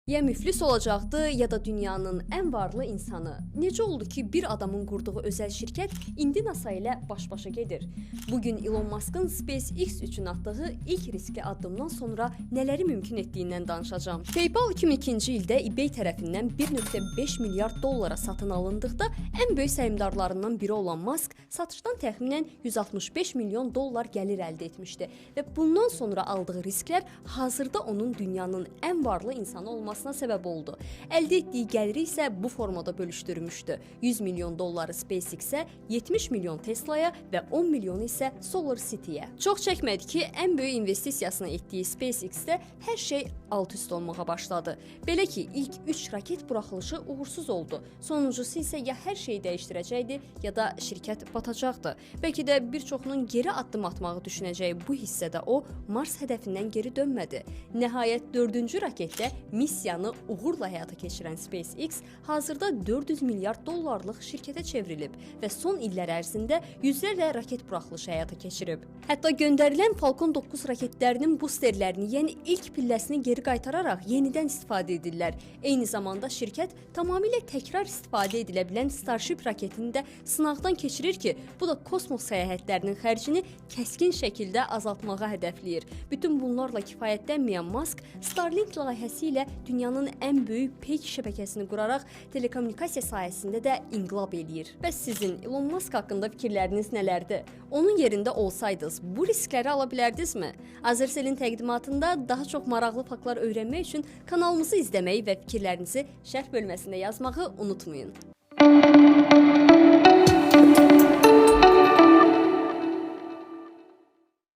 Ya müflis olacaqdı, ya da dünyanın ən varlı insanı. Necə oldu ki, bir adamın qurduğu özəl şirkət indi NASA ilə baş-başa gedir? Bugün Elon Musk'ın SpaceX üçün atdığı ilk riskli addımdan sonra nələri mümkün etdiyindən danışacağım. PayPal 2002-ci ildə eBay tərəfindən 1,5 milyard dollara satın alındıqda ən böyük səhmdarlarından biri olan Musk satışdan təxminən 165 milyon dollar gəlir əldə etmişdi və bundan sonra aldığı risklər hazırda onun dünyanın ən varlı insanı olmasına səbəb oldu. Əldə etdiyi gəliri isə bu formada bölüşdürmüşdü. 100 milyon dolları SpaceX-ə, 70 milyon Tesla'ya və 10 milyonu isə SolarCity-yə. Çox çəkmədi ki, ən böyük investisiyasını etdiyi SpaceX-də hər şey alt-üst olmağa başladı. Belə ki, ilk 3 raket buraxılışı uğursuz oldu. Sonuncusu isə ya hər şeyi dəyişdirəcəkdi, ya da şirkət batacaqdı. Bəlkə də bir çoxunun geri addım atmağı düşünəcəyi bu hissədə o, Mars hədəfindən geri dönmədi. Nəhayət 4-cü raketdə missiyanı uğurla həyata keçirən SpaceX hazırda 400 milyard dollarlıq şirkətə çevrilib və son illər ərzində yüzlərlə raket buraxılışı həyata keçirib. Hətta göndərilən Falcon 9 raketlərinin boosterlərini, yəni ilk pilləsini geri qaytararaq yenidən istifadə edirlər. Eyni zamanda şirkət tamamilə təkrar istifadə edilə bilən Starship raketini də sınaqdan keçirir ki, bu da kosmos səyahətlərinin xərcini kəskin şəkildə azaltmağa hədəfləyir. Bütün bunlarla kifayətlənməyən Musk Starlink layihəsi ilə dünyanın ən böyük peyk şəbəkəsini quraraq telekommunikasiya sahəsində də inqilab eləyir. Bəs sizin Elon Musk haqqında fikirləriniz nələrdir? Onun yerində olsaydınız bu riskləri ala bilərdinizmi? Azersel'in təqdimatında daha çox maraqlı faktlar öyrənmək üçün kanalımızı izləməyi və fikirlərinizi şərh bölməsində yazmağı unutmayın.